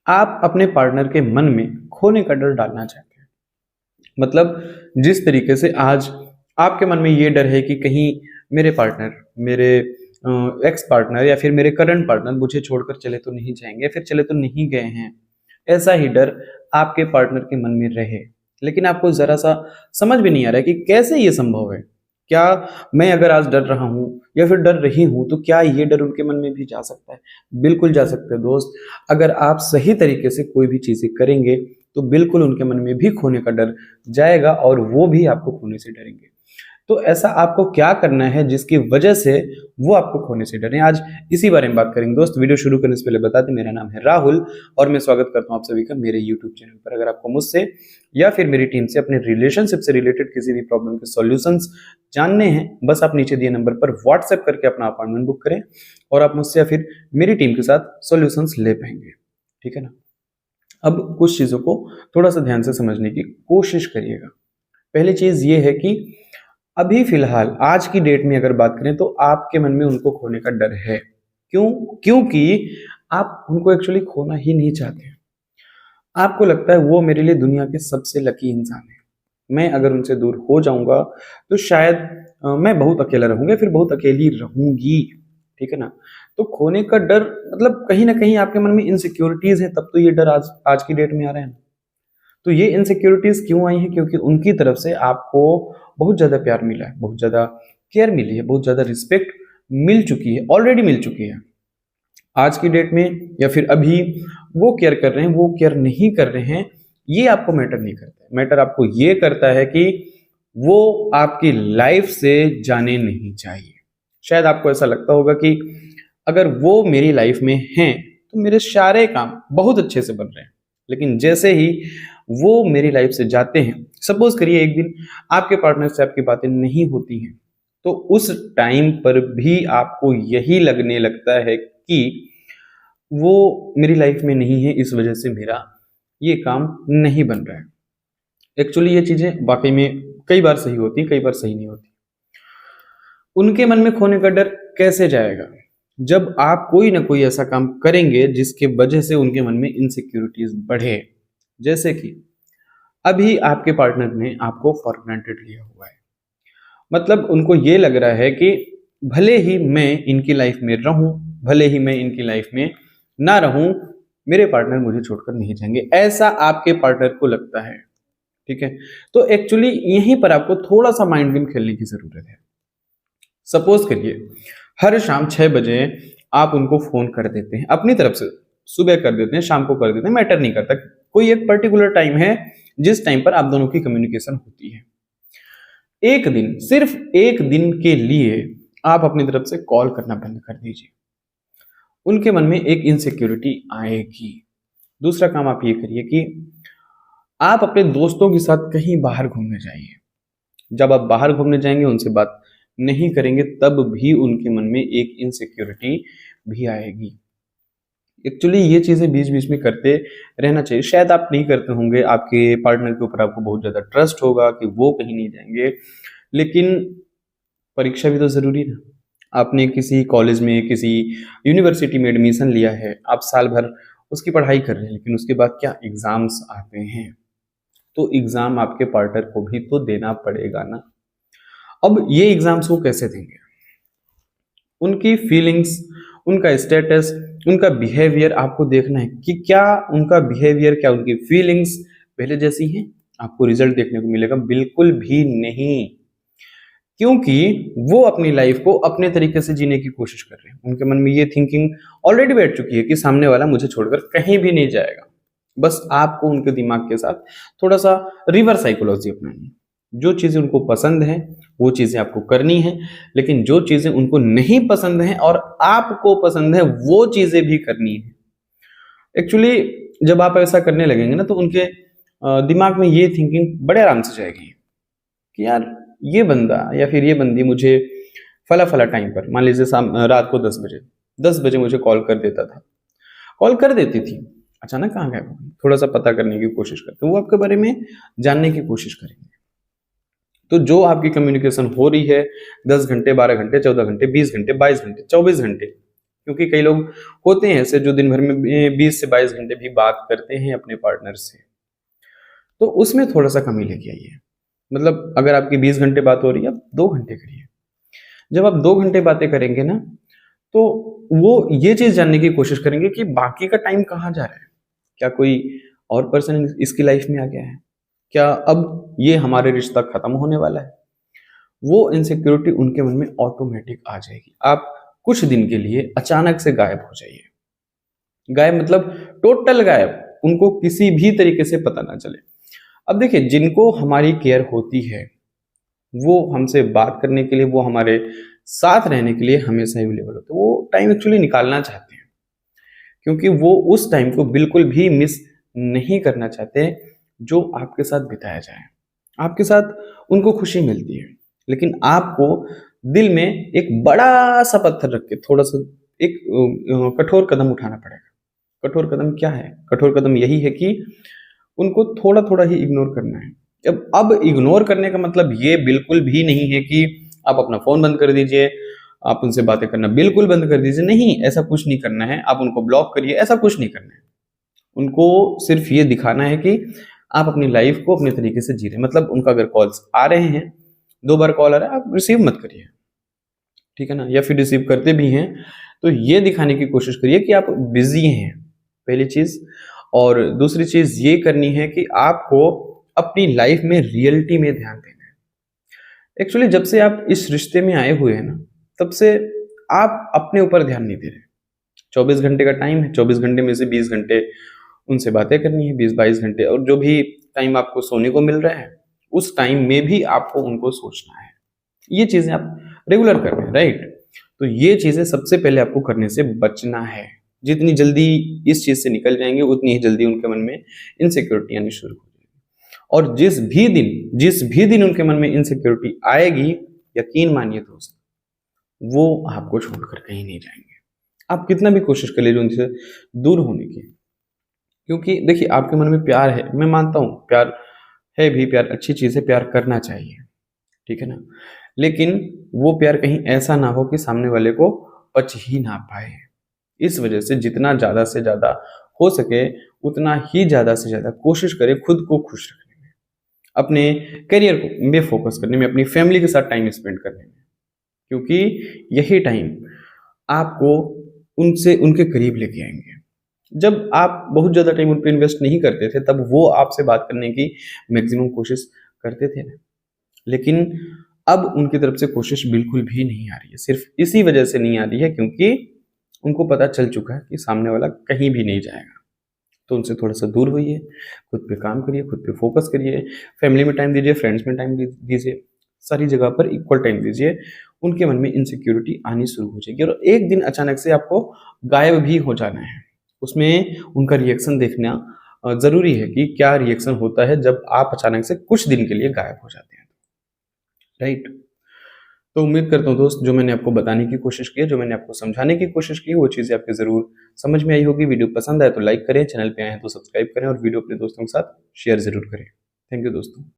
आप अपने पार्टनर के मन में खोने का डर डालना चाहते हैं। मतलब जिस तरीके से आज आपके मन में ये डर है कि कहीं मेरे पार्टनर, मेरे एक्स पार्टनर या फिर मेरे करंट पार्टनर मुझे छोड़कर चले तो नहीं जाएंगे, फिर चले तो नहीं गए हैं, ऐसा ही डर आपके पार्टनर के मन में रहे। लेकिन आपको जरा सा समझ भी नहीं आ रहा है कि कैसे ये संभव है। क्या मैं अगर आज डर रहा हूं या फिर डर रही हूं तो क्या ये डर उनके मन में भी जा सकता है? बिल्कुल जा सकता है दोस्त। अगर आप सही तरीके से कोई भी चीजें करेंगे तो बिल्कुल उनके मन में भी खोने का डर जाएगा और वो भी आपको खोने से डरेंगे। तो ऐसा आपको क्या करना है जिसकी वजह से वो आपको खोने से डरे, आज इसी बारे में बात करेंगे दोस्त। वीडियो शुरू करने से पहले बता दें, मेरा नाम है राहुल और मैं स्वागत करता हूं आप सभी का मेरे यूट्यूब चैनल पर। अगर आपको मुझसे या फिर मेरी टीम से अपने रिलेशनशिप से रिलेटेड किसी भी प्रॉब्लम के सॉल्यूशंस जानने हैं, बस आप नीचे दिए नंबर पर व्हाट्सएप करके अपना अपॉइंटमेंट बुक करें और आप मुझसे या फिर मेरी टीम के साथ सॉल्यूशंस ले पाएंगे। ठीक है ना? अब कुछ चीजों को थोड़ा सा ध्यान से समझने की कोशिश करिएगा। पहली चीज ये है कि अभी फिलहाल आज की डेट में अगर बात करें तो आपके मन में उनको खोने का डर है। क्यों? क्योंकि आप उनको एक्चुअली खोना ही नहीं चाहते। आपको लगता है वो मेरे लिए दुनिया के सबसे लकी इंसान है, मैं अगर उनसे दूर हो जाऊंगा तो शायद मैं बहुत अकेला रहूंगा, फिर बहुत अकेली रहूंगी। ठीक है ना? तो खोने का डर मतलब कहीं ना कहीं आपके मन में इनसिक्योरिटीज है, तब तो ये डर आज आज की डेट में आ रहे हैं। तो ये इनसिक्योरिटीज क्यों आई हैं? क्योंकि उनकी तरफ से आपको बहुत ज्यादा प्यार मिला है, बहुत ज्यादा केयर मिली है, बहुत ज्यादा रिस्पेक्ट मिल चुकी है, ऑलरेडी मिल चुकी है। आज की डेट में या फिर अभी वो केयर कर रहे हैं, वो केयर नहीं कर रहे हैं, ये आपको मैटर नहीं करता है। मैटर आपको ये करता है कि वो आपकी लाइफ से जाने नहीं चाहिए। शायद आपको ऐसा लगता होगा कि अगर वो मेरी लाइफ में हैं तो मेरे सारे काम बहुत अच्छे से बन रहे हैं, लेकिन जैसे ही वो मेरी लाइफ से जाते हैं, सपोज करिए एक दिन आपके पार्टनर से आपकी बातें नहीं होती हैं, तो उस टाइम पर भी आपको यही लगने लगता है कि वो मेरी लाइफ में नहीं है, इस वजह से मेरा ये काम नहीं बन रहा है। एक्चुअली ये चीजें वाकई में कई बार सही होती, कई बार सही नहीं होती। उनके मन में खोने का डर कैसे जाएगा? जब आप कोई ना कोई ऐसा काम करेंगे जिसके वजह से उनके मन में इनसिक्योरिटीज बढ़े। जैसे कि अभी आपके पार्टनर ने आपको फॉर ग्रांटेड लिया हुआ है, मतलब उनको ये लग रहा है कि भले ही मैं इनकी लाइफ में रहूं, भले ही मैं इनकी लाइफ में ना रहूं, मेरे पार्टनर मुझे छोड़कर नहीं जाएंगे, ऐसा आपके पार्टनर को लगता है। ठीक है? तो एक्चुअली यहीं पर आपको थोड़ा सा माइंड गेम खेलने की जरूरत है। सपोज करिए हर शाम 6 बजे आप उनको फोन कर देते हैं अपनी तरफ से, सुबह कर देते हैं, शाम को कर देते हैं, मैटर नहीं करता, कोई एक पर्टिकुलर टाइम है जिस टाइम पर आप दोनों की कम्युनिकेशन होती है। एक दिन, सिर्फ एक दिन के लिए आप अपनी तरफ से कॉल करना बंद कर दीजिए, उनके मन में एक इनसिक्योरिटी आएगी। दूसरा काम आप ये करिए कि आप अपने दोस्तों के साथ कहीं बाहर घूमने जाइए। जब आप बाहर घूमने जाएंगे, उनसे बात नहीं करेंगे, तब भी उनके मन में एक इनसिक्योरिटी भी आएगी। एक्चुअली ये चीजें बीच बीच में करते रहना चाहिए। शायद आप नहीं करते होंगे, आपके पार्टनर के ऊपर आपको बहुत ज्यादा ट्रस्ट होगा कि वो कहीं नहीं जाएंगे, लेकिन परीक्षा भी तो जरूरी है। आपने किसी कॉलेज में, किसी यूनिवर्सिटी में एडमिशन लिया है, आप साल भर उसकी पढ़ाई कर रहे हैं, लेकिन उसके बाद क्या एग्जाम्स आते हैं, तो एग्जाम आपके पार्टनर को भी तो देना पड़ेगा ना। अब ये एग्जाम्स वो कैसे देंगे? उनकी फीलिंग्स, उनका स्टेटस, उनका बिहेवियर आपको देखना है कि क्या उनका बिहेवियर, क्या उनकी फीलिंग्स पहले जैसी हैं। आपको रिजल्ट देखने को मिलेगा बिल्कुल भी नहीं, क्योंकि वो अपनी लाइफ को अपने तरीके से जीने की कोशिश कर रहे हैं। उनके मन में ये थिंकिंग ऑलरेडी बैठ चुकी है कि सामने वाला मुझे छोड़कर कहीं भी नहीं जाएगा। बस आपको उनके दिमाग के साथ थोड़ा सा रिवर्स साइकोलॉजी अपनानी है। जो चीजें उनको पसंद है वो चीजें आपको करनी है, लेकिन जो चीजें उनको नहीं पसंद है और आपको पसंद है वो चीजें भी करनी है। एक्चुअली जब आप ऐसा करने लगेंगे ना, तो उनके दिमाग में ये थिंकिंग बड़े आराम से जाएगी कि यार ये बंदा या फिर ये बंदी मुझे फला फला टाइम पर, मान लीजिए रात को 10 बजे मुझे कॉल कर देता था, कॉल कर देती थी, अचानक कहाँ गए वो? थोड़ा सा पता करने की कोशिश करते, वो आपके बारे में जानने की कोशिश करेंगे। तो जो आपकी कम्युनिकेशन हो रही है 10 घंटे, 12 घंटे, 14 घंटे, 20 घंटे, 22 घंटे, 24 घंटे, क्योंकि कई लोग होते हैं ऐसे जो दिन भर में 20 से 22 घंटे भी बात करते हैं अपने पार्टनर से। तो उसमें थोड़ा सा कमी लेके आइए। मतलब अगर आपकी 20 घंटे बात हो रही है, आप 2 घंटे करिए। जब आप 2 घंटे बातें करेंगे ना, तो वो ये चीज जानने की कोशिश करेंगे कि बाकी का टाइम कहाँ जा रहा है। क्या कोई और पर्सन इसकी लाइफ में आ गया है? क्या अब ये हमारे रिश्ता खत्म होने वाला है? वो इनसिक्योरिटी उनके मन में ऑटोमेटिक आ जाएगी। आप कुछ दिन के लिए अचानक से गायब हो जाइए। गायब मतलब टोटल गायब, उनको किसी भी तरीके से पता ना चले। अब देखिए, जिनको हमारी केयर होती है, वो हमसे बात करने के लिए, वो हमारे साथ रहने के लिए हमेशा अवेलेबल होते हैं। वो टाइम एक्चुअली निकालना चाहते हैं, क्योंकि वो उस टाइम को बिल्कुल भी मिस नहीं करना चाहते जो आपके साथ बिताया जाए। आपके साथ उनको खुशी मिलती है, लेकिन आपको दिल में एक बड़ा सा पत्थर रख के थोड़ा सा एक कठोर कदम उठाना पड़ेगा। कठोर कदम क्या है? कठोर कदम यही है कि उनको थोड़ा थोड़ा ही इग्नोर करना है। अब इग्नोर करने का मतलब ये बिल्कुल भी नहीं है कि आप अपना फोन बंद कर दीजिए, आप उनसे बातें करना बिल्कुल बंद कर दीजिए। नहीं, ऐसा कुछ नहीं करना है। आप उनको ब्लॉक करिए, ऐसा कुछ नहीं करना है। उनको सिर्फ ये दिखाना है कि आप अपनी लाइफ को अपने तरीके से जी रहे हैं। मतलब उनका अगर कॉल्स आ रहे हैं, 2 बार कॉल आ रहा है, आप रिसीव मत करिए, ठीक है ना? या फिर रिसीव करते भी हैं तो ये दिखाने की कोशिश करिए कि आप बिजी हैं, पहली चीज। और दूसरी चीज ये करनी है कि आपको अपनी लाइफ में रियलिटी में ध्यान देना है। एक्चुअली जब से आप इस रिश्ते में आए हुए हैं ना, तब से आप अपने ऊपर ध्यान नहीं दे रहे। 24 घंटे का टाइम है, 24 घंटे में से 20 घंटे उनसे बातें करनी है, 20-22 घंटे, और जो भी टाइम आपको सोने को मिल रहा है उस टाइम में भी आपको उनको सोचना है। ये चीजें आप रेगुलर कर रहे हैं, राइट? तो ये चीजें सबसे पहले आपको करने से बचना है। जितनी जल्दी इस चीज से निकल जाएंगे, उतनी ही जल्दी उनके मन में इनसिक्योरिटी आनी शुरू हो जाएगी। और जिस भी दिन उनके मन में इनसिक्योरिटी आएगी, यकीन मानिए दोस्त, वो आपको छोड़कर कहीं नहीं जाएंगे। आप कितना भी कोशिश कर लीजिए उनसे दूर होने की, क्योंकि देखिए आपके मन में प्यार है, मैं मानता हूँ प्यार है भी, प्यार अच्छी चीज है, प्यार करना चाहिए, ठीक है ना? लेकिन वो प्यार कहीं ऐसा ना हो कि सामने वाले को पच ही ना पाए। इस वजह से जितना ज्यादा से ज्यादा हो सके, उतना ही ज्यादा से ज्यादा कोशिश करें खुद को खुश रखने में, अपने करियर में फोकस करने में, अपनी फैमिली के साथ टाइम स्पेंड करने में, क्योंकि यही टाइम आपको उनसे उनके करीब लेके आएंगे। जब आप बहुत ज्यादा टाइम उन पर इन्वेस्ट नहीं करते थे, तब वो आपसे बात करने की मैक्सिमम कोशिश करते थे ना। लेकिन अब उनकी तरफ से कोशिश बिल्कुल भी नहीं आ रही है। सिर्फ इसी वजह से नहीं आ रही है क्योंकि उनको पता चल चुका है कि सामने वाला कहीं भी नहीं जाएगा। तो उनसे थोड़ा सा दूर होइए, खुद पे काम करिए, खुद पे फोकस करिए, फैमिली में टाइम दीजिए, फ्रेंड्स में टाइम दीजिए, सारी जगह पर इक्वल टाइम दीजिए। उनके मन में इनसिक्योरिटी आनी शुरू हो जाएगी और एक दिन अचानक से आपको गायब भी हो जाना है। उसमें उनका रिएक्शन देखना जरूरी है कि क्या रिएक्शन होता है जब आप अचानक से कुछ दिन के लिए गायब हो जाते हैं, राइट? तो उम्मीद करता हूँ दोस्त, जो मैंने आपको बताने की कोशिश की है, जो मैंने आपको समझाने की कोशिश की, वो चीज़ें आपके ज़रूर समझ में आई होगी। वीडियो पसंद आए तो लाइक करें, चैनल पे आए हैं तो सब्सक्राइब करें और वीडियो अपने दोस्तों के साथ शेयर ज़रूर करें। थैंक यू दोस्तों।